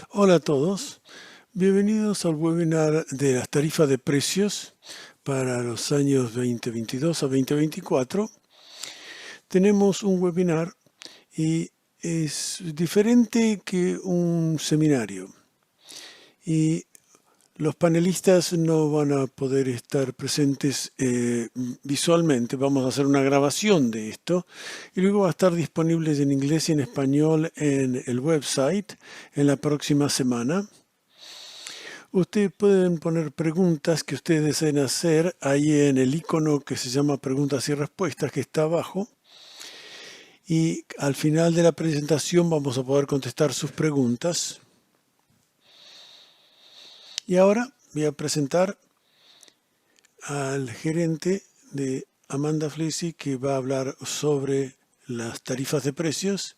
Hola a todos, bienvenidos al webinar de las tarifas de precios para los años 2022 a 2024. Tenemos un webinar y es diferente que un seminario y los panelistas no van a poder estar presentes visualmente. Vamos a hacer una grabación de esto y luego va a estar disponible en inglés y en español en el website en la próxima semana. Ustedes pueden poner preguntas que ustedes deseen hacer ahí en el icono que se llama preguntas y respuestas que está abajo. Y al final de la presentación vamos a poder contestar sus preguntas. Y ahora voy a presentar al gerente de Amanda Flesi, que va a hablar sobre las tarifas de precios.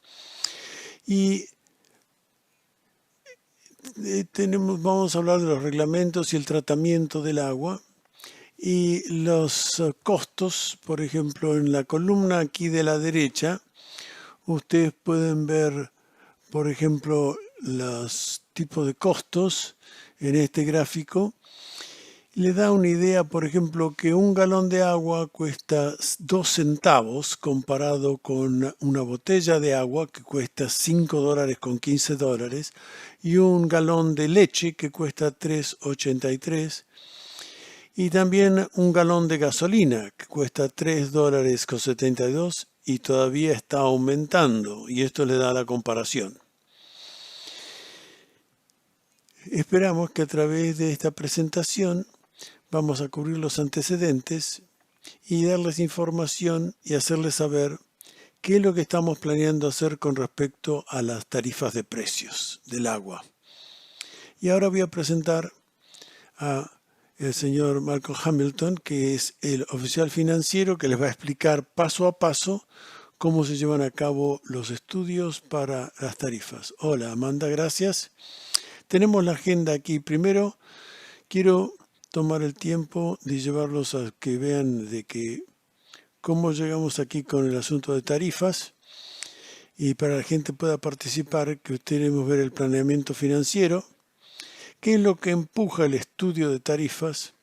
Y vamos a hablar de los reglamentos y el tratamiento del agua. Y los costos, por ejemplo, en la columna aquí de la derecha, ustedes pueden ver, por ejemplo, los tipos de costos en este gráfico. Le da una idea, por ejemplo, que un galón de agua cuesta 2 centavos comparado con una botella de agua que cuesta $5 con 15 dólares y un galón de leche que cuesta 3,83 y también un galón de gasolina que cuesta $3 con 72 y todavía está aumentando, y esto le da la comparación. Esperamos que a través de esta presentación vamos a cubrir los antecedentes y darles información y hacerles saber qué es lo que estamos planeando hacer con respecto a las tarifas de precios del agua. Y ahora voy a presentar a el señor Malcolm Hamilton, que es el oficial financiero que les va a explicar paso a paso cómo se llevan a cabo los estudios para las tarifas. Hola, Amanda, gracias. Tenemos la agenda aquí. Primero, quiero tomar el tiempo de llevarlos a que vean de que cómo llegamos aquí con el asunto de tarifas y para que la gente pueda participar, que queremos ver el planeamiento financiero. ¿Qué es lo que empuja el estudio de tarifas?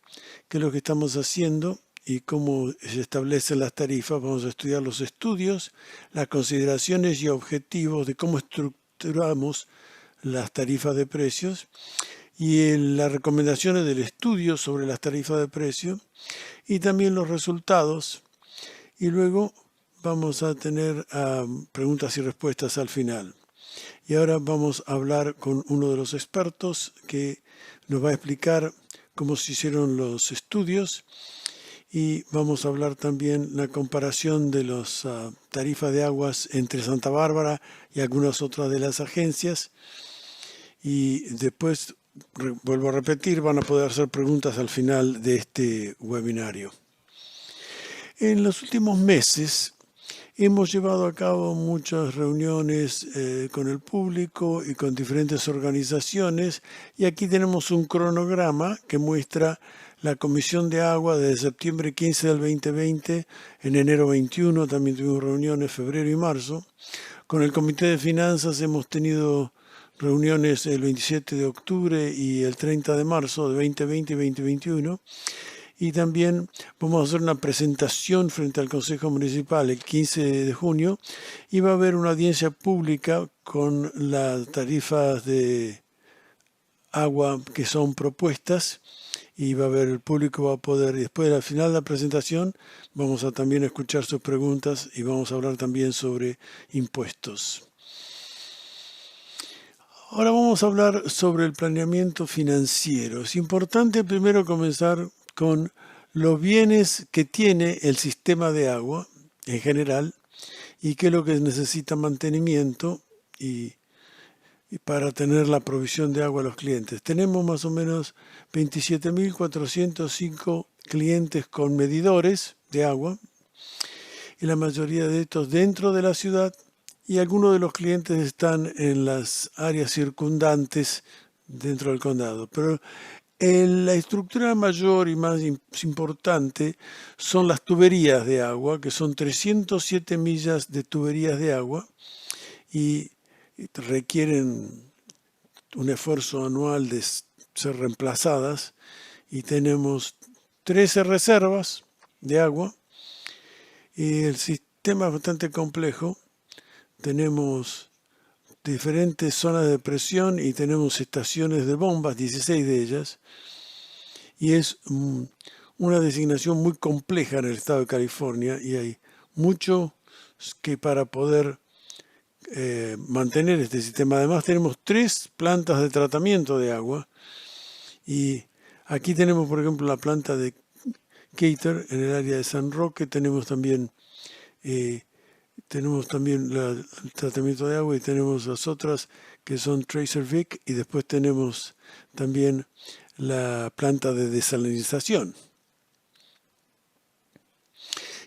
¿Qué es lo que estamos haciendo? Y cómo se establecen las tarifas. Vamos a estudiar los estudios, las consideraciones y objetivos de cómo estructuramos las tarifas de precios y las recomendaciones del estudio sobre las tarifas de precio y también los resultados. Y luego vamos a tener preguntas y respuestas al final. Y ahora vamos a hablar con uno de los expertos que nos va a explicar cómo se hicieron los estudios y vamos a hablar también la comparación de las tarifas de aguas entre Santa Bárbara y algunas otras de las agencias. Y después, vuelvo a repetir, van a poder hacer preguntas al final de este webinario. En los últimos meses hemos llevado a cabo muchas reuniones con el público y con diferentes organizaciones y aquí tenemos un cronograma que muestra la Comisión de Agua desde septiembre 15 del 2020, en enero 21 también tuvimos reuniones, febrero y marzo. Con el Comité de Finanzas hemos tenido reuniones el 27 de octubre y el 30 de marzo de 2020 y 2021. Y también vamos a hacer una presentación frente al Consejo Municipal el 15 de junio y va a haber una audiencia pública con las tarifas de agua que son propuestas y va a haber, el público va a poder, después al final de la presentación, vamos a también escuchar sus preguntas y vamos a hablar también sobre impuestos. Ahora vamos a hablar sobre el planeamiento financiero. Es importante primero comenzar con los bienes que tiene el sistema de agua en general y qué es lo que necesita mantenimiento y para tener la provisión de agua a los clientes. Tenemos más o menos 27.405 clientes con medidores de agua y la mayoría de estos dentro de la ciudad y algunos de los clientes están en las áreas circundantes dentro del condado. Pero la estructura mayor y más importante son las tuberías de agua, que son 307 millas de tuberías de agua y requieren un esfuerzo anual de ser reemplazadas y tenemos 13 reservas de agua y el sistema es bastante complejo. Tenemos diferentes zonas de presión y tenemos estaciones de bombas, 16 de ellas, y es una designación muy compleja en el estado de California y hay mucho que para poder mantener este sistema. Además tenemos 3 plantas de tratamiento de agua y aquí tenemos, por ejemplo, la planta de Cater en el área de San Roque. Tenemos también el tratamiento de agua y tenemos las otras que son Tracer Vic y después tenemos también la planta de desalinización.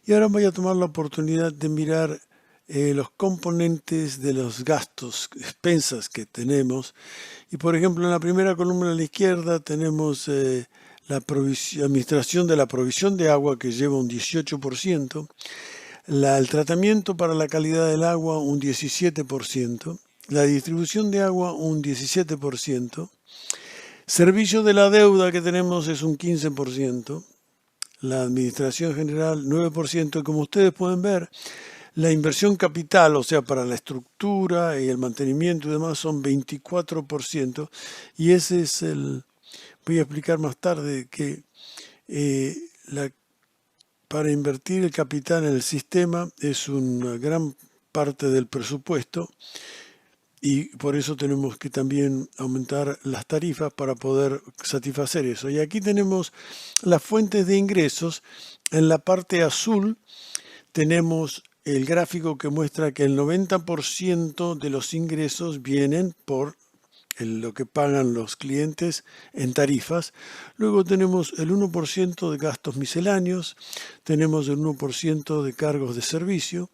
Y ahora voy a tomar la oportunidad de mirar los componentes de los gastos, expensas que tenemos. Y por ejemplo, en la primera columna a la izquierda tenemos la administración de la provisión de agua, que lleva un 18%, el tratamiento para la calidad del agua un 17%, la distribución de agua un 17%, servicio de la deuda que tenemos es un 15%, la administración general 9%, y como ustedes pueden ver, la inversión capital, o sea, para la estructura y el mantenimiento y demás, son 24%, y ese es voy a explicar más tarde que para invertir el capital en el sistema es una gran parte del presupuesto y por eso tenemos que también aumentar las tarifas para poder satisfacer eso. Y aquí tenemos las fuentes de ingresos. En la parte azul tenemos el gráfico que muestra que el 90% de los ingresos vienen por lo que pagan los clientes en tarifas. Luego tenemos el 1% de gastos misceláneos, tenemos el 1% de cargos de servicio,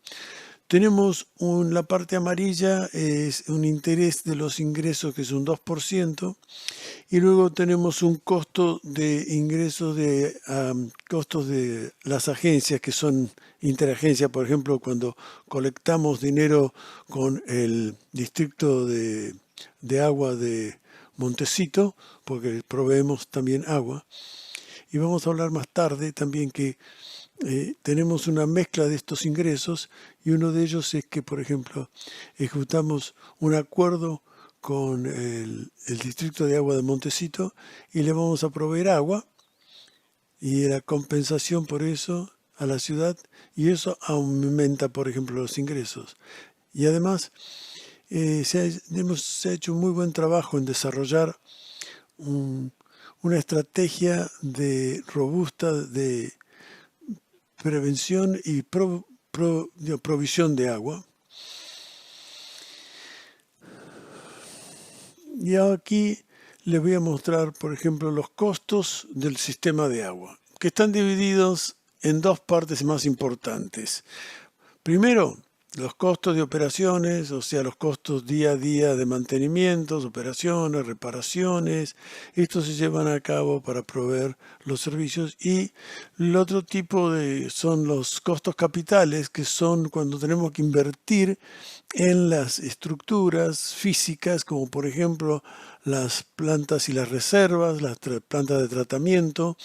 tenemos la parte amarilla, es un interés de los ingresos que es un 2%, y luego tenemos un costo de ingresos de costos de las agencias que son interagencias. Por ejemplo, cuando colectamos dinero con el distrito de agua de Montecito, porque proveemos también agua. Y vamos a hablar más tarde también que tenemos una mezcla de estos ingresos y uno de ellos es que, por ejemplo, ejecutamos un acuerdo con el distrito de agua de Montecito y le vamos a proveer agua y la compensación por eso a la ciudad, y eso aumenta, por ejemplo, los ingresos. Y además se ha hecho un muy buen trabajo en desarrollar una estrategia robusta de prevención y provisión de agua. Y aquí les voy a mostrar, por ejemplo, los costos del sistema de agua, que están divididos en 2 partes más importantes. Primero, los costos de operaciones, o sea, los costos día a día de mantenimientos, operaciones, reparaciones. Estos se llevan a cabo para proveer los servicios. Y el otro tipo son los costos capitales, que son cuando tenemos que invertir en las estructuras físicas, como por ejemplo las plantas y las reservas, las plantas de tratamiento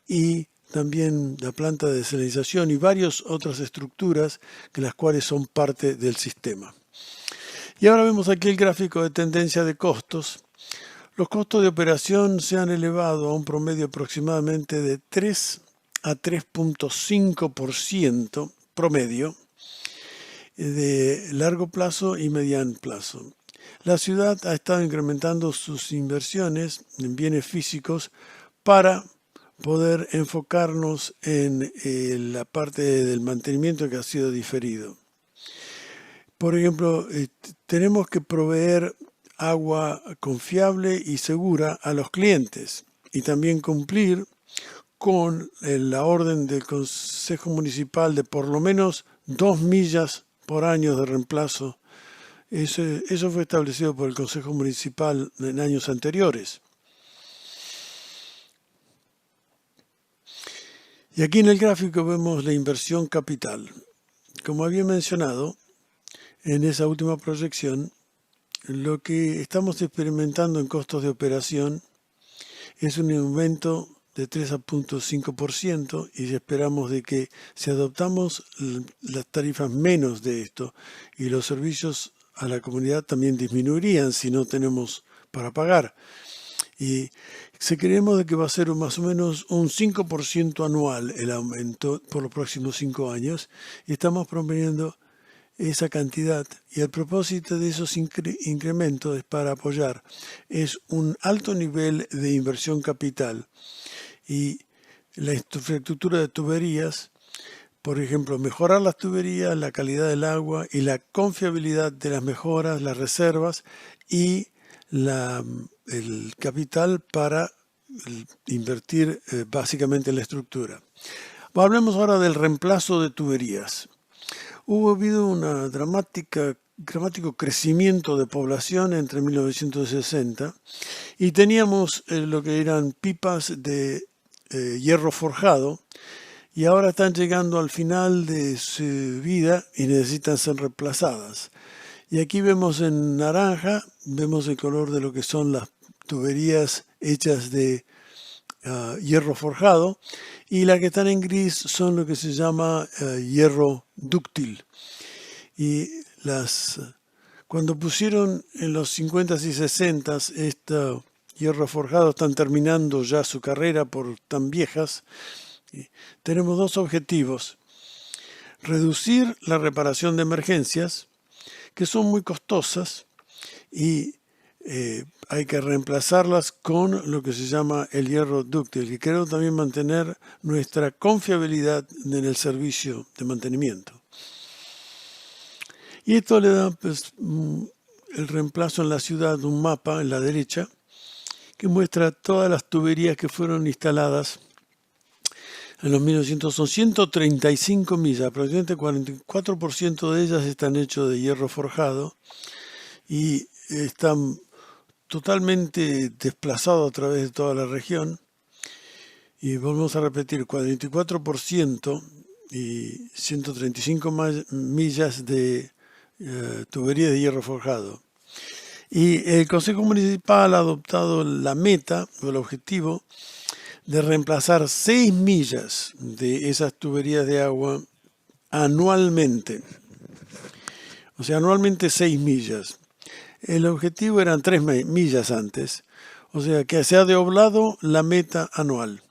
y también la planta de desalinización y varias otras estructuras que las cuales son parte del sistema. Y ahora vemos aquí el gráfico de tendencia de costos. Los costos de operación se han elevado a un promedio aproximadamente de 3 a 3.5% promedio de largo plazo y mediano plazo. La ciudad ha estado incrementando sus inversiones en bienes físicos para poder enfocarnos en la parte del mantenimiento que ha sido diferido. Por ejemplo, tenemos que proveer agua confiable y segura a los clientes y también cumplir con la orden del Consejo Municipal de por lo menos 2 millas por año de reemplazo. Eso fue establecido por el Consejo Municipal en años anteriores. Y aquí en el gráfico vemos la inversión capital. Como había mencionado en esa última proyección, lo que estamos experimentando en costos de operación es un aumento de 3,5% y esperamos de que si adoptamos las tarifas menos de esto y los servicios a la comunidad también disminuirían si no tenemos para pagar. Y creemos de que va a ser más o menos un 5% anual el aumento por los próximos 5 años y estamos promediando esa cantidad. Y el propósito de esos incrementos es para apoyar. Es un alto nivel de inversión capital y la infraestructura de tuberías, por ejemplo, mejorar las tuberías, la calidad del agua y la confiabilidad de las mejoras, las reservas y el capital para invertir básicamente en la estructura. Hablemos ahora del reemplazo de tuberías. Hubo habido un dramático crecimiento de población entre 1960 y teníamos lo que eran pipas de hierro forjado y ahora están llegando al final de su vida y necesitan ser reemplazadas. Y aquí vemos en naranja, vemos el color de lo que son las tuberías hechas de hierro forjado y las que están en gris son lo que se llama hierro dúctil. Y cuando pusieron en los 50s y 60s este hierro forjado, están terminando ya su carrera por tan viejas. Tenemos dos objetivos: reducir la reparación de emergencias, que son muy costosas, y hay que reemplazarlas con lo que se llama el hierro dúctil, y queremos también mantener nuestra confiabilidad en el servicio de mantenimiento. Y esto le da pues, el reemplazo en la ciudad, un mapa en la derecha, que muestra todas las tuberías que fueron instaladas en los 1900. Son 135 millas, aproximadamente 44% de ellas están hechas de hierro forjado y están totalmente desplazados a través de toda la región. Y volvemos a repetir, 44% y 135 millas de tubería de hierro forjado. Y el Consejo Municipal ha adoptado la meta o el objetivo de reemplazar 6 millas de esas tuberías de agua anualmente. O sea, anualmente 6 millas. El objetivo eran 3 millas antes. O sea, que se ha doblado la meta anual.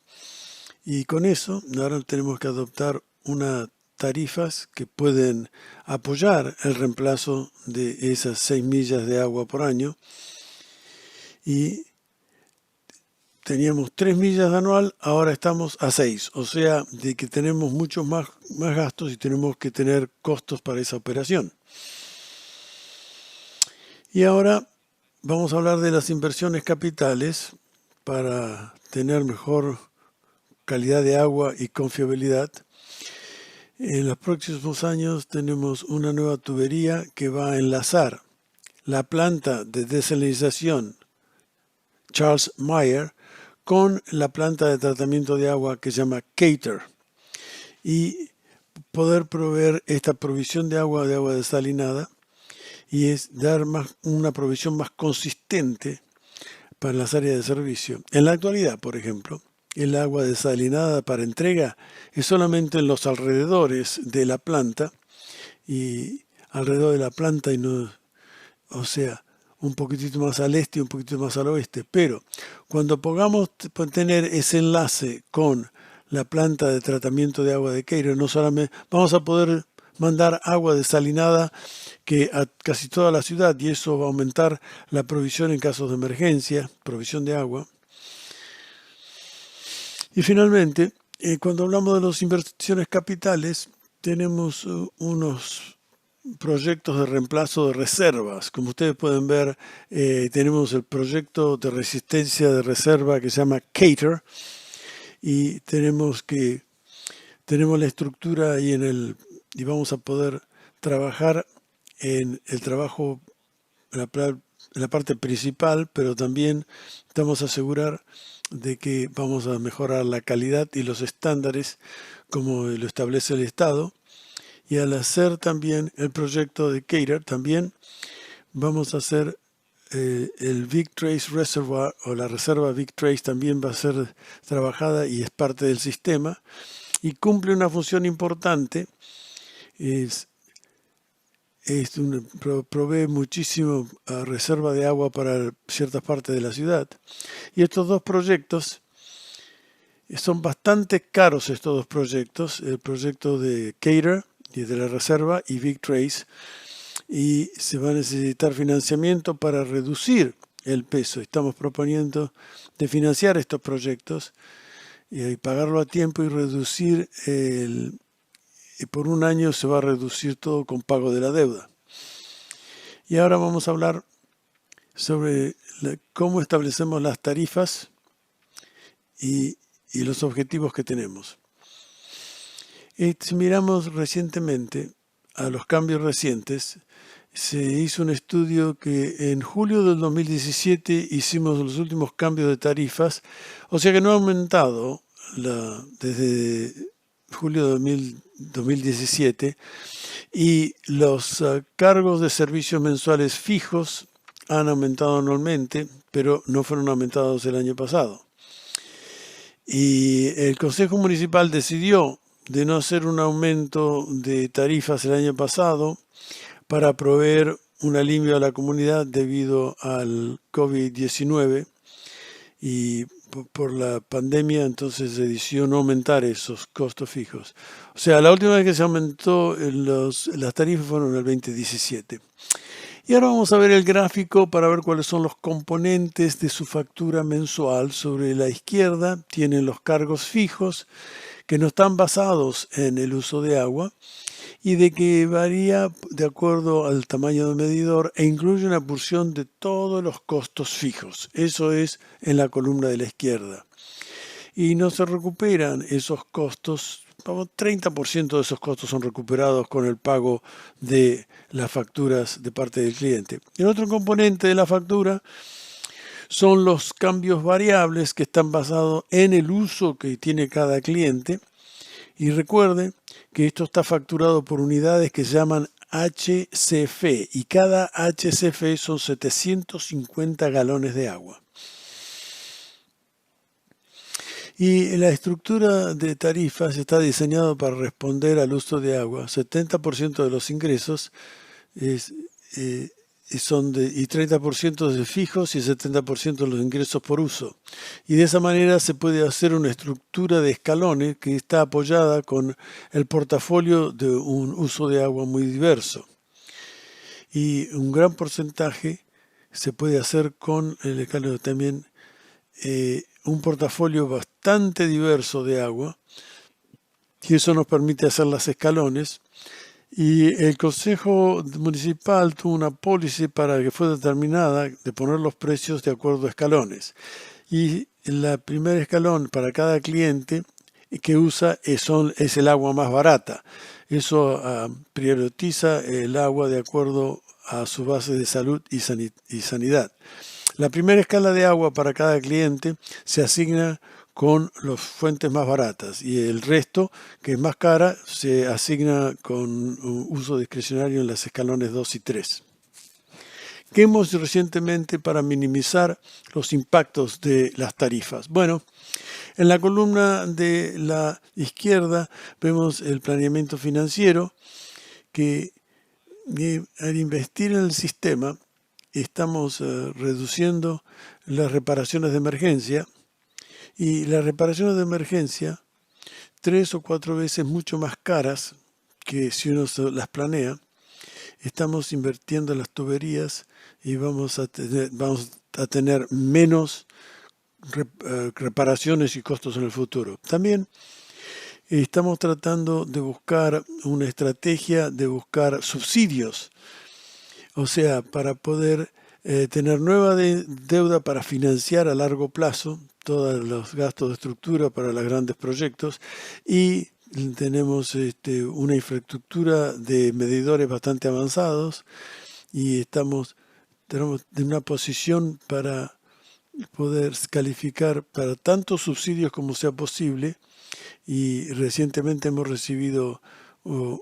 Y con eso, ahora tenemos que adoptar unas tarifas que pueden apoyar el reemplazo de esas 6 millas de agua por año. Y teníamos 3 millas anual, ahora estamos a 6. O sea, de que tenemos muchos más gastos y tenemos que tener costos para esa operación. Y ahora vamos a hablar de las inversiones capitales para tener mejor calidad de agua y confiabilidad. En los próximos años tenemos una nueva tubería que va a enlazar la planta de desalinización Charles Meier con la planta de tratamiento de agua que se llama Cater y poder proveer esta provisión de agua desalinada y es dar una provisión más consistente para las áreas de servicio. En la actualidad, por ejemplo, el agua desalinada para entrega es solamente en los alrededores de la planta y alrededor de la planta y no, o sea, un poquitito más al este y un poquitito más al oeste. Pero cuando podamos tener ese enlace con la planta de tratamiento de agua de Cater, no solamente vamos a poder mandar agua desalinada que a casi toda la ciudad y eso va a aumentar la provisión en casos de emergencia, provisión de agua. Y finalmente, cuando hablamos de las inversiones capitales, tenemos unos proyectos de reemplazo de reservas. Como ustedes pueden ver, tenemos el proyecto de resistencia de reserva que se llama Cater y tenemos la estructura y y vamos a poder trabajar en el trabajo en la parte principal, pero también vamos a asegurar de que vamos a mejorar la calidad y los estándares como lo establece el Estado. Y al hacer también el proyecto de Cater, también vamos a hacer el VicTrace Reservoir, o la reserva VicTrace también va a ser trabajada y es parte del sistema y cumple una función importante. Provee muchísimo reserva de agua para ciertas partes de la ciudad. Y estos dos proyectos son bastante caros, estos dos proyectos, el proyecto de Cater y de la reserva y VicTrace, y se va a necesitar financiamiento para reducir el peso. Estamos proponiendo de financiar estos proyectos y pagarlo a tiempo y reducir y por un año se va a reducir todo con pago de la deuda. Y ahora vamos a hablar sobre cómo establecemos las tarifas y los objetivos que tenemos. Si miramos recientemente a los cambios recientes, se hizo un estudio que en julio del 2017 hicimos los últimos cambios de tarifas, o sea que no ha aumentado desde julio de 2017, y los cargos de servicios mensuales fijos han aumentado anualmente, pero no fueron aumentados el año pasado. Y el Consejo Municipal decidió de no hacer un aumento de tarifas el año pasado para proveer un alivio a la comunidad debido al COVID-19 y por la pandemia, entonces se decidió no aumentar esos costos fijos. O sea, la última vez que se aumentó las tarifas fueron en el 2017. Y ahora vamos a ver el gráfico para ver cuáles son los componentes de su factura mensual. Sobre la izquierda tienen los cargos fijos que no están basados en el uso de agua y de que varía de acuerdo al tamaño del medidor e incluye una porción de todos los costos fijos. Eso es en la columna de la izquierda. Y no se recuperan esos costos, 30% de esos costos son recuperados con el pago de las facturas de parte del cliente. El otro componente de la factura son los cambios variables que están basados en el uso que tiene cada cliente. Y recuerde que esto está facturado por unidades que se llaman HCF y cada HCF son 750 galones de agua. Y la estructura de tarifas está diseñada para responder al uso de agua. 70% de los ingresos son y 30% de fijos y 70% de los ingresos por uso. Y de esa manera se puede hacer una estructura de escalones que está apoyada con el portafolio de un uso de agua muy diverso. Y un gran porcentaje se puede hacer con el escalón también un portafolio bastante diverso de agua, y eso nos permite hacer las escalones. Y el Consejo Municipal tuvo una póliza para que fue determinada de poner los precios de acuerdo a escalones. Y el primer escalón para cada cliente que usa es el agua más barata. Eso prioriza el agua de acuerdo a su base de salud y sanidad. La primera escala de agua para cada cliente se asigna con las fuentes más baratas y el resto, que es más cara, se asigna con uso discrecionario en los escalones 2 y 3. ¿Qué hemos recientemente para minimizar los impactos de las tarifas? Bueno, en la columna de la izquierda vemos el planeamiento financiero, que al investir en el sistema estamos reduciendo las reparaciones de emergencia. Y las reparaciones de emergencia, 3 o 4 veces mucho más caras que si uno las planea. Estamos invirtiendo en las tuberías y vamos a tener menos reparaciones y costos en el futuro. También estamos tratando de buscar una estrategia de buscar subsidios, o sea, para poder tener nueva deuda para financiar a largo plazo todos los gastos de estructura para los grandes proyectos, y tenemos una infraestructura de medidores bastante avanzados y tenemos en una posición para poder calificar para tantos subsidios como sea posible, y recientemente hemos recibido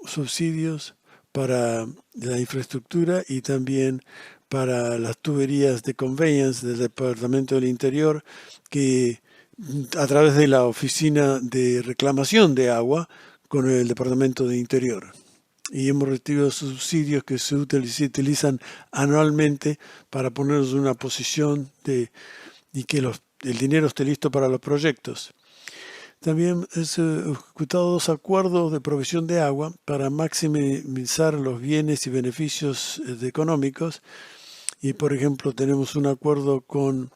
subsidios para la infraestructura y también para las tuberías de conveyance del Departamento del Interior, que a través de la Oficina de Reclamación de Agua con el Departamento de Interior. Y hemos recibido subsidios que se utilizan anualmente para ponernos en una posición y que el dinero esté listo para los proyectos. También he ejecutado 2 acuerdos de provisión de agua para maximizar los bienes y beneficios económicos. Y, por ejemplo, tenemos un acuerdo con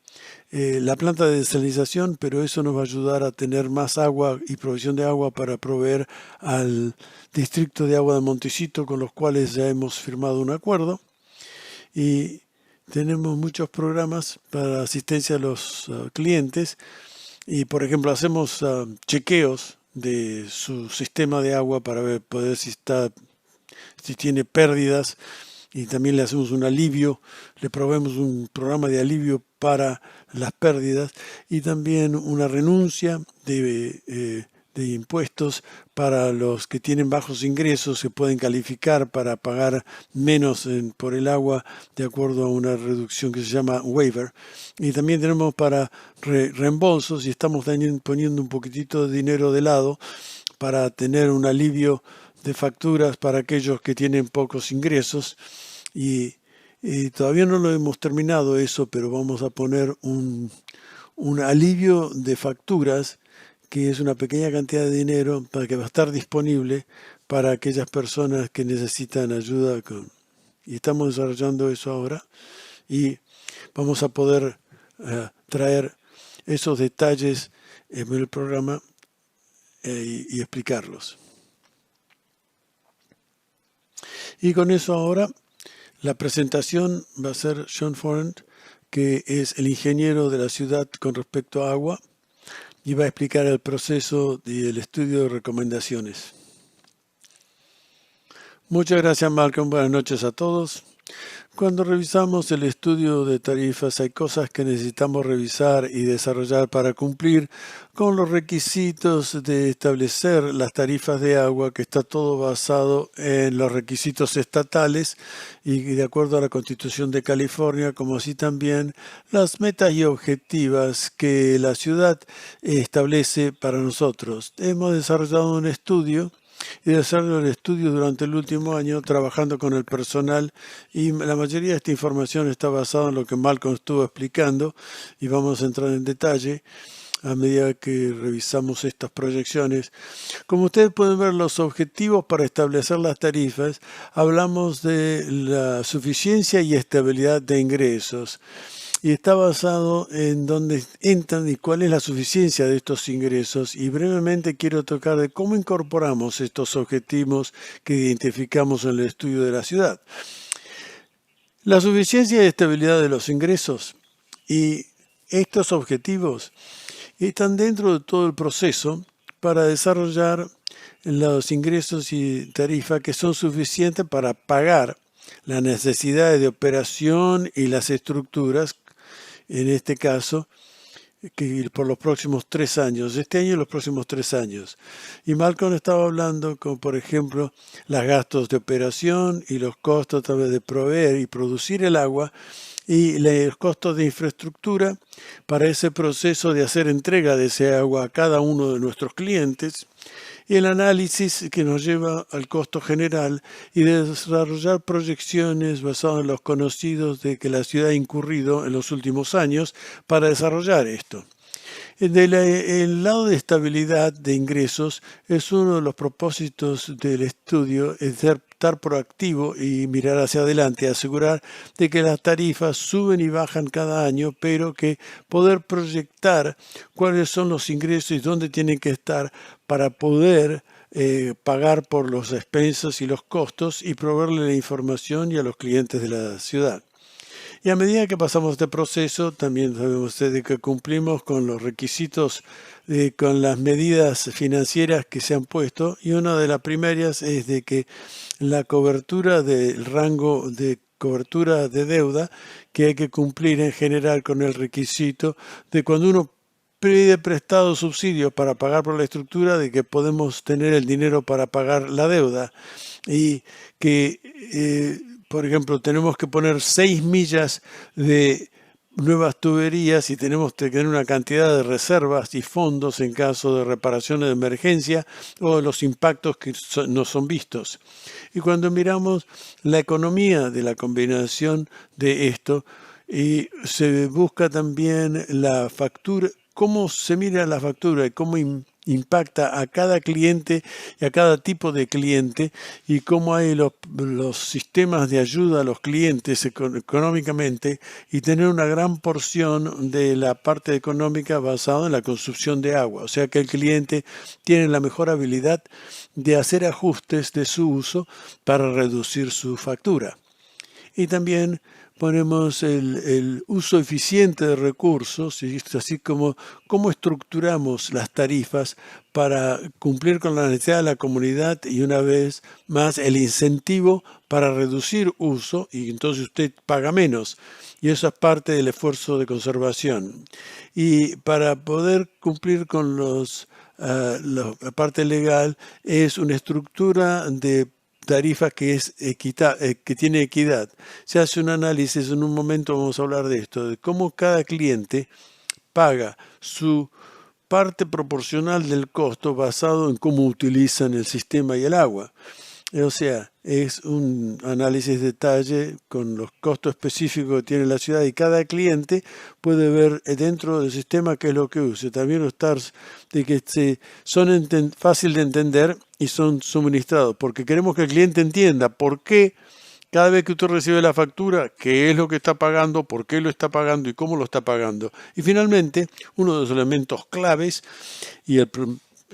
la planta de desalinización, pero eso nos va a ayudar a tener más agua y provisión de agua para proveer al distrito de agua de Montecito, con los cuales ya hemos firmado un acuerdo. Y tenemos muchos programas para asistencia a los clientes. Y, por ejemplo, hacemos chequeos de su sistema de agua para poder si tiene pérdidas, y también le hacemos un alivio, le proveemos un programa de alivio para las pérdidas y también una renuncia de impuestos para los que tienen bajos ingresos, se pueden calificar para pagar menos por el agua de acuerdo a una reducción que se llama waiver. Y también tenemos para reembolsos, y estamos también poniendo un poquitito de dinero de lado para tener un alivio de facturas para aquellos que tienen pocos ingresos. Y todavía no lo hemos terminado eso, pero vamos a poner un alivio de facturas, que es una pequeña cantidad de dinero para que va a estar disponible para aquellas personas que necesitan ayuda. Y estamos desarrollando eso ahora y vamos a poder traer esos detalles en el programa y explicarlos. Y con eso ahora la presentación va a ser Sean Forent, que es el ingeniero de la ciudad con respecto a agua, y va a explicar el proceso y el estudio de recomendaciones. Muchas gracias, Malcolm. Buenas noches a todos. Cuando revisamos el estudio de tarifas, hay cosas que necesitamos revisar y desarrollar para cumplir con los requisitos de establecer las tarifas de agua, que está todo basado en los requisitos estatales y de acuerdo a la Constitución de California, como así también las metas y objetivas que la ciudad establece para nosotros. Hemos desarrollado un estudio y desarrollo el estudio durante el último año trabajando con el personal, y la mayoría de esta información está basada en lo que Malcolm estuvo explicando y vamos a entrar en detalle a medida que revisamos estas proyecciones. Como ustedes pueden ver, los objetivos para establecer las tarifas, hablamos de la suficiencia y estabilidad de ingresos. Y está basado en dónde entran y cuál es la suficiencia de estos ingresos. Y brevemente quiero tocar de cómo incorporamos estos objetivos que identificamos en el estudio de la ciudad. La suficiencia y estabilidad de los ingresos y estos objetivos están dentro de todo el proceso para desarrollar los ingresos y tarifas que son suficientes para pagar las necesidades de operación y las estructuras, en este caso, que por los próximos 3 años, este año y los próximos 3 años. Y Malcolm estaba hablando con, por ejemplo, los gastos de operación y los costos tal vez de proveer y producir el agua y los costos de infraestructura para ese proceso de hacer entrega de ese agua a cada uno de nuestros clientes, y el análisis que nos lleva al costo general y de desarrollar proyecciones basadas en los conocidos de que la ciudad ha incurrido en los últimos años para desarrollar esto. El lado de estabilidad de ingresos es uno de los propósitos del estudio, es estar proactivo y mirar hacia adelante, asegurar de que las tarifas suben y bajan cada año, pero que poder proyectar cuáles son los ingresos y dónde tienen que estar para poder pagar por los expensas y los costos y proveerle la información y a los clientes de la ciudad. Y a medida que pasamos este proceso, también sabemos de que cumplimos con los requisitos, con las medidas financieras que se han puesto, y una de las primarias es de que la cobertura del rango de cobertura de deuda, que hay que cumplir en general con el requisito de cuando uno pide prestado subsidios para pagar por la estructura, de que podemos tener el dinero para pagar la deuda, y que por ejemplo, tenemos que poner 6 millas de nuevas tuberías y tenemos que tener una cantidad de reservas y fondos en caso de reparaciones de emergencia o de los impactos que no son vistos. Y cuando miramos la economía de la combinación de esto, y se busca también la factura, cómo se mira la factura y cómo impacta a cada cliente y a cada tipo de cliente y cómo hay los sistemas de ayuda a los clientes económicamente y tener una gran porción de la parte económica basada en la consumpción de agua. O sea que el cliente tiene la mejor habilidad de hacer ajustes de su uso para reducir su factura. Y también ponemos el uso eficiente de recursos, y así como cómo estructuramos las tarifas para cumplir con la necesidad de la comunidad y una vez más el incentivo para reducir uso y entonces usted paga menos. Y eso es parte del esfuerzo de conservación. Y para poder cumplir con la parte legal es una estructura de tarifas que es que tiene equidad. Se hace un análisis, en un momento vamos a hablar de esto, de cómo cada cliente paga su parte proporcional del costo basado en cómo utilizan el sistema y el agua. O sea, es un análisis de detalle con los costos específicos que tiene la ciudad y cada cliente puede ver dentro del sistema qué es lo que usa. También los TARS de que son fácil de entender y son suministrados, porque queremos que el cliente entienda por qué cada vez que usted recibe la factura, qué es lo que está pagando, por qué lo está pagando y cómo lo está pagando. Y finalmente, uno de los elementos claves y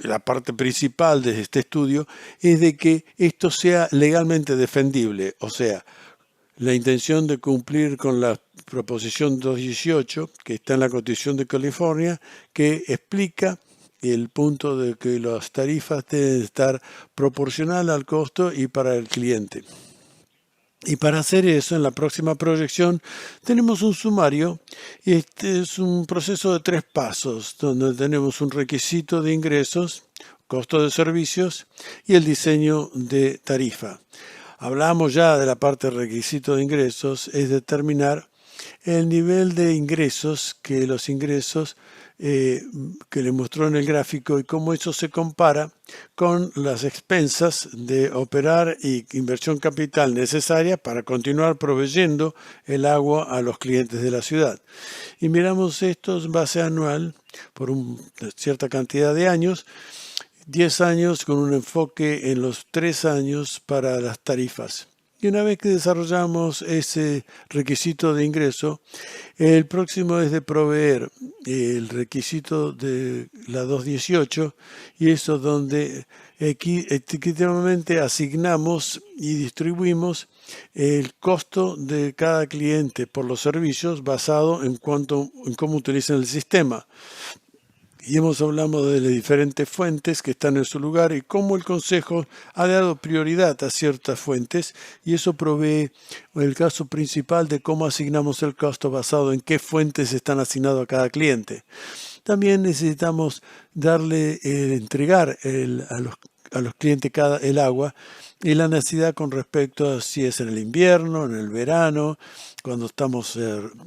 la parte principal de este estudio es de que esto sea legalmente defendible, o sea, la intención de cumplir con la proposición 218 que está en la Constitución de California, que explica el punto de que las tarifas deben estar proporcionales al costo y para el cliente. Y para hacer eso, en la próxima proyección, tenemos un sumario. Este es un proceso de 3 pasos, donde tenemos un requisito de ingresos, costo de servicios y el diseño de tarifa. Hablamos ya de la parte de requisito de ingresos, es determinar el nivel de ingresos, que los ingresos que le mostró en el gráfico y cómo eso se compara con las expensas de operar y inversión capital necesaria para continuar proveyendo el agua a los clientes de la ciudad. Y miramos esto en base anual por una cierta cantidad de años, 10 años con un enfoque en los 3 años para las tarifas. Y una vez que desarrollamos ese requisito de ingreso, el próximo es de proveer el requisito de la 218 y eso donde equitativamente asignamos y distribuimos el costo de cada cliente por los servicios basado en cómo utilizan el sistema. Y hablado de las diferentes fuentes que están en su lugar y cómo el Consejo ha dado prioridad a ciertas fuentes y eso provee el caso principal de cómo asignamos el costo basado en qué fuentes están asignados a cada cliente. También necesitamos entregar a los clientes el agua y la necesidad con respecto a si es en el invierno, en el verano, cuando estamos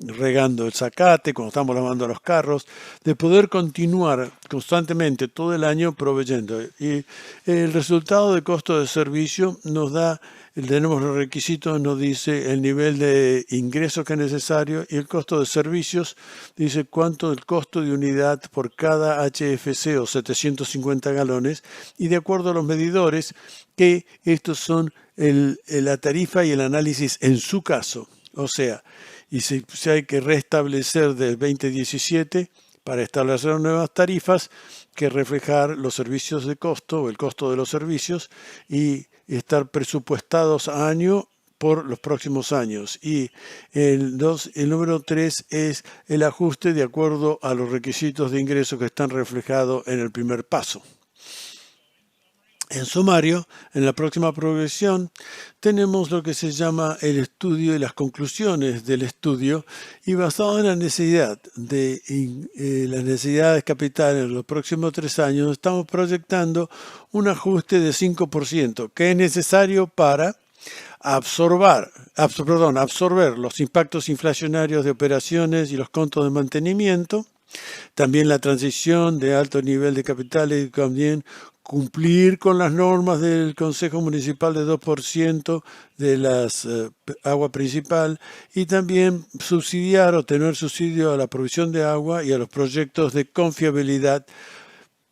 regando el zacate, cuando estamos lavando los carros, de poder continuar constantemente todo el año proveyendo. Y el resultado de costo de servicio nos da, tenemos los requisitos, nos dice el nivel de ingreso que es necesario y el costo de servicios dice cuánto el costo de unidad por cada HFC o 750 galones y de acuerdo a los medidores que estos son la tarifa y el análisis en su caso. O sea, y si hay que restablecer del 2017 para establecer nuevas tarifas que reflejar los servicios de costo o el costo de los servicios y estar presupuestados a año por los próximos años. Y el número 3 es el ajuste de acuerdo a los requisitos de ingreso que están reflejados en el primer paso. En sumario, en la próxima progresión, tenemos lo que se llama el estudio y las conclusiones del estudio y basado en la necesidad de las necesidades capitales en los próximos 3 años, estamos proyectando un ajuste de 5% que es necesario para absorber los impactos inflacionarios de operaciones y los costos de mantenimiento, también la transición de alto nivel de capitales y también cumplir con las normas del Consejo Municipal de 2% de las agua principal y también subsidiar o tener subsidio a la provisión de agua y a los proyectos de confiabilidad.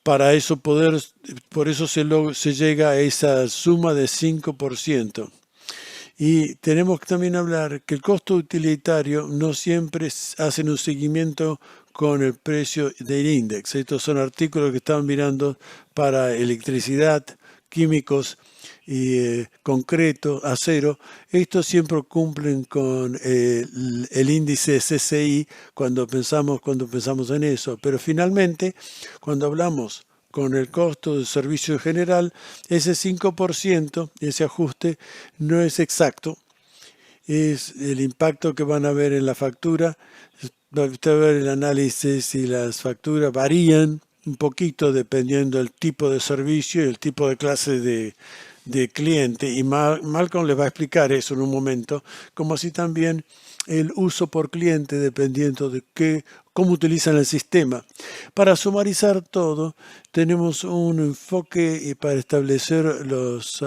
Para eso por eso se llega a esa suma de 5%. Y tenemos que también hablar que el costo utilitario no siempre hacen un seguimiento con el precio del índice. Estos son artículos que estaban mirando para electricidad, químicos y concreto, acero. Estos siempre cumplen con el índice CCI cuando pensamos en eso. Pero finalmente, cuando hablamos con el costo de servicio en general, ese 5%, ese ajuste, no es exacto. Es el impacto que van a ver en la factura. Usted va a ver el análisis y las facturas varían un poquito dependiendo del tipo de servicio y el tipo de clase de cliente. Y Malcolm les va a explicar eso en un momento, como así también el uso por cliente dependiendo de cómo utilizan el sistema. Para sumarizar todo, tenemos un enfoque para establecer los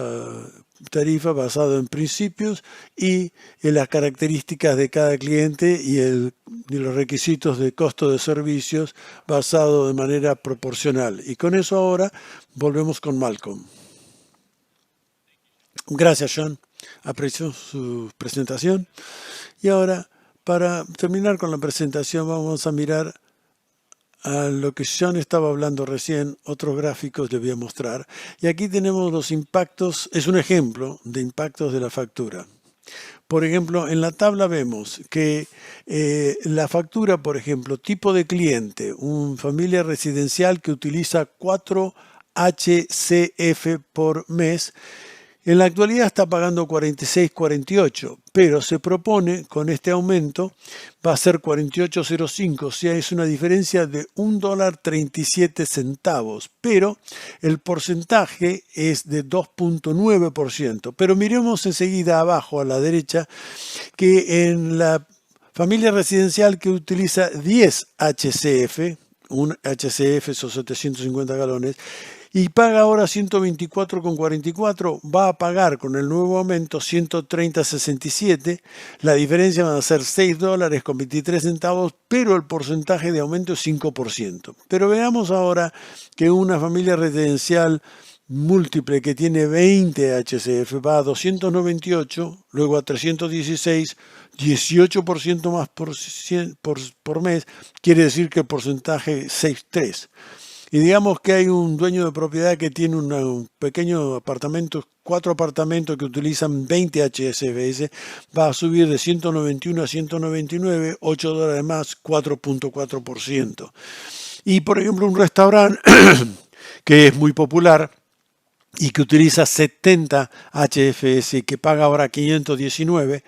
tarifas basado en principios y en las características de cada cliente y los requisitos de costo de servicios basado de manera proporcional. Y con eso ahora volvemos con Malcolm. Gracias, John. Aprecio su presentación. Y ahora, para terminar con la presentación, vamos a mirar a lo que John estaba hablando recién, otros gráficos les voy a mostrar. Y aquí tenemos los impactos, es un ejemplo de impactos de la factura. Por ejemplo, en la tabla vemos que la factura, por ejemplo, tipo de cliente, una familia residencial que utiliza 4 HCF por mes, en la actualidad está pagando 46,48, pero se propone con este aumento va a ser 48,05, o sea, es una diferencia de $1.37, pero el porcentaje es de 2,9%. Pero miremos enseguida abajo a la derecha que en la familia residencial que utiliza 10 HCF, un HCF son 750 galones, y paga ahora 124,44, va a pagar con el nuevo aumento 130,67. La diferencia va a ser $6.23, pero el porcentaje de aumento es 5%. Pero veamos ahora que una familia residencial múltiple que tiene 20 HCF va a 298, luego a 316, 18% más por mes, quiere decir que el porcentaje es 6,3. Y digamos que hay un dueño de propiedad que tiene un pequeño apartamento, 4 apartamentos que utilizan 20 HCFS, va a subir de 191 a 199, $8 más, 4,4%. Y por ejemplo un restaurante que es muy popular y que utiliza 70 HFS y que paga ahora 519,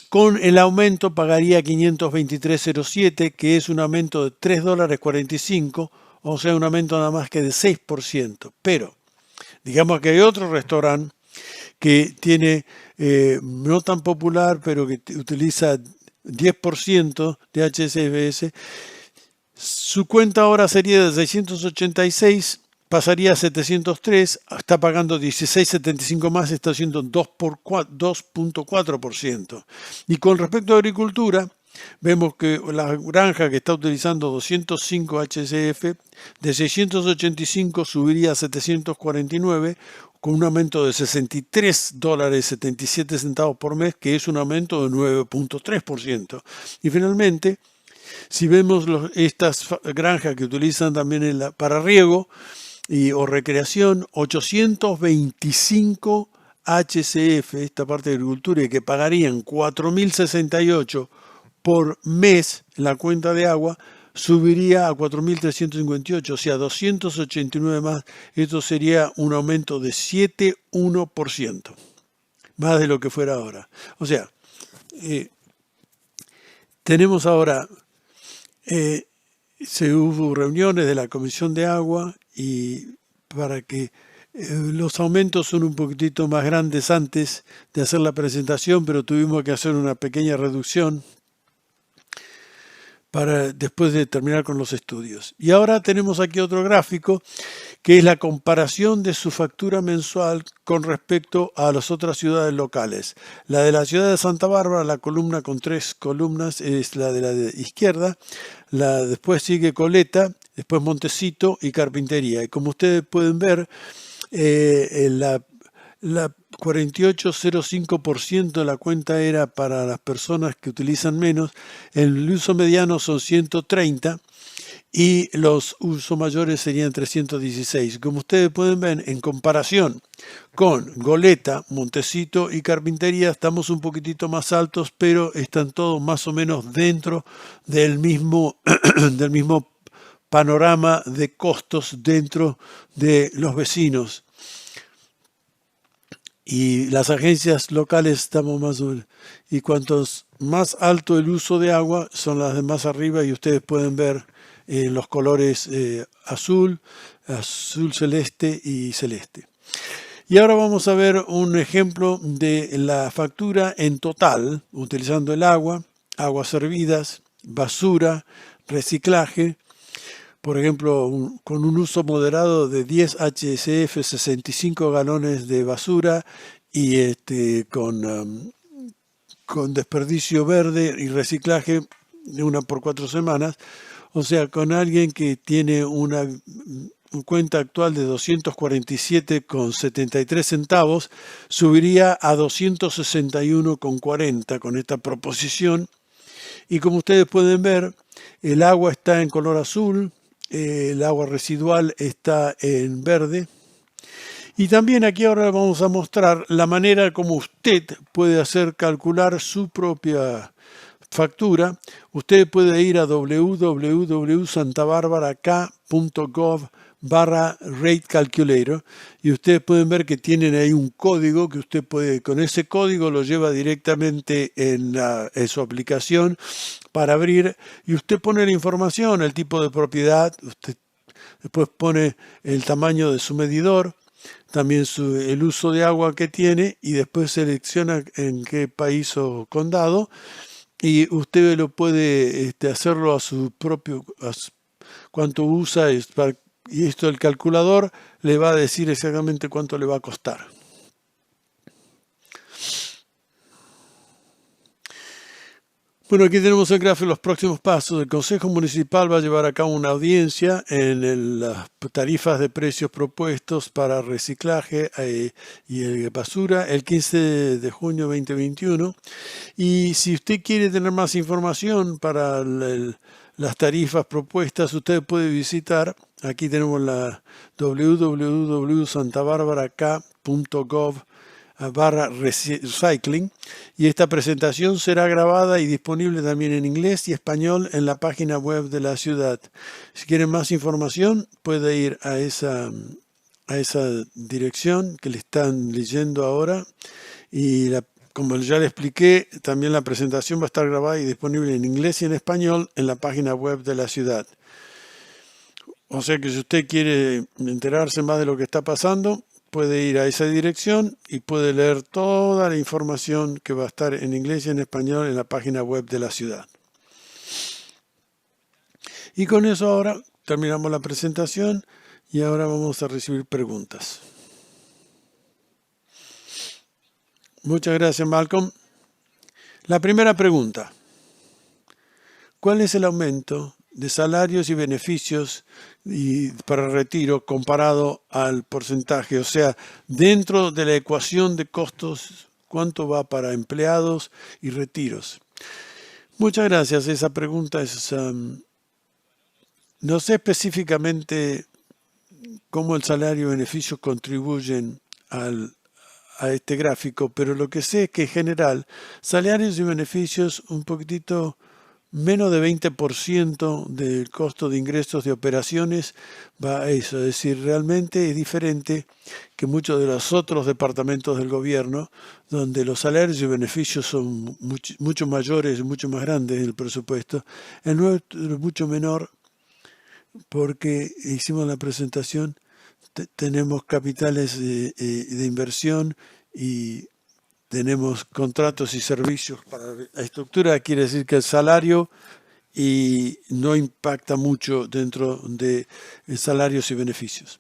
con el aumento pagaría 523,07, que es un aumento de $3.45, o sea, un aumento nada más que de 6%. Pero, digamos que hay otro restaurante que tiene, no tan popular, pero que utiliza 10% de HCFS. Su cuenta ahora sería de 686, pasaría a 703, está pagando 16,75 más, está haciendo 2,4%. Y con respecto a agricultura, vemos que la granja que está utilizando 205 HCF, de 685 subiría a 749, con un aumento de $63.77 por mes, que es un aumento de 9,3%. Y finalmente, si vemos estas granjas que utilizan también para riego o recreación, 825 HCF, esta parte de agricultura, y que pagarían 4.068 por mes en la cuenta de agua, subiría a 4.358, o sea, 289 más. Esto sería un aumento de 7,1%, más de lo que fuera ahora. O sea, tenemos ahora, se hubo reuniones de la Comisión de Agua y para que Los aumentos son un poquitito más grandes antes de hacer la presentación, pero tuvimos que hacer una pequeña reducción para después de terminar con los estudios. Y ahora tenemos aquí otro gráfico que es la comparación de su factura mensual con respecto a las otras ciudades locales. La de la ciudad de Santa Bárbara, la columna con 3 columnas, es la de la izquierda. Después sigue Coleta, después Montecito y Carpintería. Y como ustedes pueden ver, la 48,05% de la cuenta era para las personas que utilizan menos, el uso mediano son 130 y los usos mayores serían 316. Como ustedes pueden ver, en comparación con Goleta, Montecito y Carpintería, estamos un poquitito más altos, pero están todos más o menos dentro del mismo, del mismo panorama de costos dentro de los vecinos. Y las agencias locales estamos más... Y cuantos más alto el uso de agua, son las de más arriba, y ustedes pueden ver en los colores azul, azul celeste y celeste. Y ahora vamos a ver un ejemplo de la factura en total, utilizando el agua, aguas servidas, basura, reciclaje. Por ejemplo, con un uso moderado de 10 HSF, 65 galones de basura y con desperdicio verde y reciclaje de 1 por 4 semanas. O sea, con alguien que tiene una cuenta actual de 247,73 centavos, subiría a 261,40 con esta proposición. Y como ustedes pueden ver, el agua está en color azul, el agua residual está en verde. Y también aquí ahora vamos a mostrar la manera como usted puede hacer calcular su propia factura. Usted puede ir a www.santabarbaracá.gov/rate calculator y ustedes pueden ver que tienen ahí un código que usted puede, con ese código lo lleva directamente en su aplicación para abrir, y usted pone la información, el tipo de propiedad, usted después pone el tamaño de su medidor, también el uso de agua que tiene, y después selecciona en qué país o condado, y usted lo puede hacerlo a su propio, cuánto usa, y esto el calculador le va a decir exactamente cuánto le va a costar. Bueno, aquí tenemos el gráfico de los próximos pasos. El Consejo Municipal va a llevar a cabo una audiencia en las tarifas de precios propuestos para reciclaje y basura el 15 de junio de 2021. Y si usted quiere tener más información para las tarifas propuestas, usted puede visitar, aquí tenemos la www.santabarbaracá.gov/recycling, y esta presentación será grabada y disponible también en inglés y español en la página web de la ciudad. Si quieren más información, puede ir a esa dirección que le están leyendo ahora, y como ya le expliqué, también la presentación va a estar grabada y disponible en inglés y en español en la página web de la ciudad. O sea que si usted quiere enterarse más de lo que está pasando, puede ir a esa dirección y puede leer toda la información que va a estar en inglés y en español en la página web de la ciudad. Y con eso ahora terminamos la presentación y ahora vamos a recibir preguntas. Muchas gracias, Malcolm. La primera pregunta: ¿cuál es el aumento de salarios y beneficios para retiro comparado al porcentaje? O sea, dentro de la ecuación de costos, ¿cuánto va para empleados y retiros? Muchas gracias. Esa pregunta es... no sé específicamente cómo el salario y beneficios contribuyen a este gráfico, pero lo que sé es que en general, salarios y beneficios un poquitito menos de 20% del costo de ingresos de operaciones va a eso. Es decir, realmente es diferente que muchos de los otros departamentos del gobierno, donde los salarios y beneficios son mucho mayores, mucho más grandes en el presupuesto. El nuestro es mucho menor, porque hicimos la presentación tenemos capitales de inversión y tenemos contratos y servicios para la estructura. Quiere decir que el salario y no impacta mucho dentro de salarios y beneficios.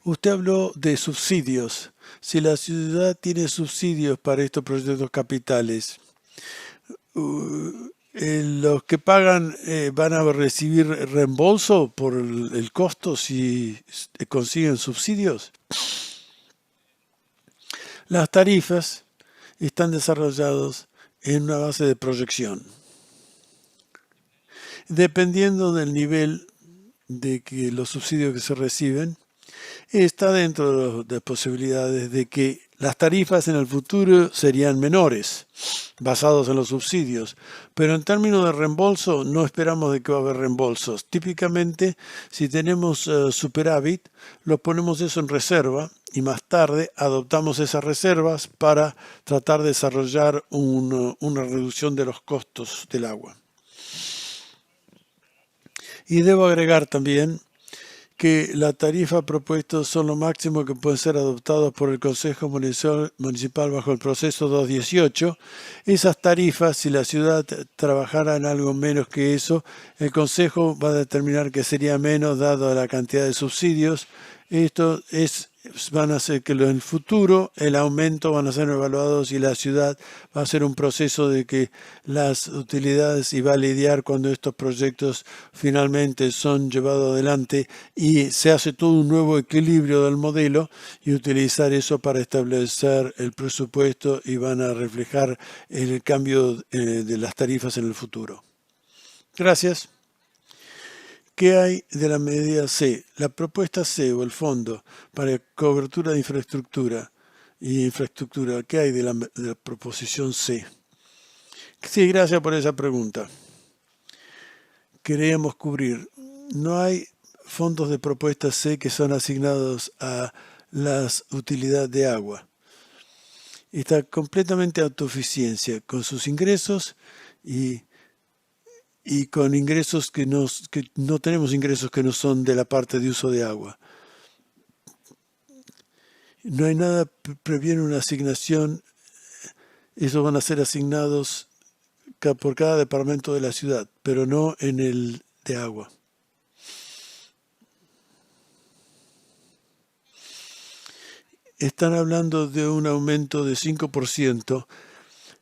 Usted habló de subsidios. Si la ciudad tiene subsidios para estos proyectos capitales, los que pagan van a recibir reembolso por el costo si consiguen subsidios. Las tarifas están desarrolladas en una base de proyección. Dependiendo del nivel de que los subsidios que se reciben, está dentro de las posibilidades de que las tarifas en el futuro serían menores, basados en los subsidios. Pero en términos de reembolso, no esperamos de que va a haber reembolsos. Típicamente, si tenemos superávit, lo ponemos eso en reserva y más tarde adoptamos esas reservas para tratar de desarrollar una reducción de los costos del agua. Y debo agregar también que la tarifa propuesta son lo máximo que pueden ser adoptados por el Consejo Municipal bajo el proceso 218. Esas tarifas, si la ciudad trabajara en algo menos que eso, el Consejo va a determinar que sería menos dado la cantidad de subsidios. Esto van a hacer que en el futuro el aumento van a ser evaluados y la ciudad va a hacer un proceso de que las utilidades y va a lidiar cuando estos proyectos finalmente son llevados adelante y se hace todo un nuevo equilibrio del modelo y utilizar eso para establecer el presupuesto y van a reflejar el cambio de las tarifas en el futuro. Gracias. ¿Qué hay de la medida C? La propuesta C o el fondo para cobertura de infraestructura y infraestructura. ¿Qué hay de la proposición C? Sí, gracias por esa pregunta. Queríamos cubrir. No hay fondos de propuesta C que son asignados a las utilidades de agua. Está completamente autosuficiencia con sus ingresos y con ingresos que no tenemos ingresos que no son de la parte de uso de agua. No hay nada que previene una asignación. Esos van a ser asignados por cada departamento de la ciudad, pero no en el de agua. Están hablando de un aumento de 5%.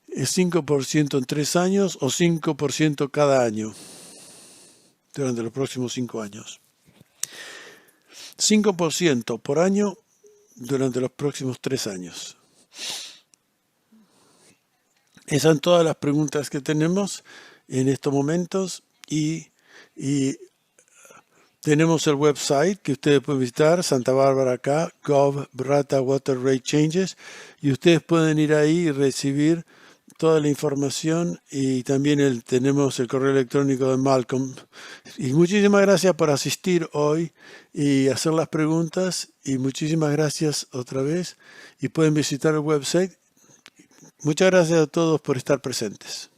¿Es 5% en 3 años o 5% cada año durante los próximos 5 años? 5% por año durante los próximos 3 años. Esas son todas las preguntas que tenemos en estos momentos y tenemos el website que ustedes pueden visitar, Santa Bárbara acá, gov/water rate changes, y ustedes pueden ir ahí y recibir toda la información y también tenemos el correo electrónico de Malcolm. Y muchísimas gracias por asistir hoy y hacer las preguntas y muchísimas gracias otra vez y pueden visitar el website. Muchas gracias a todos por estar presentes.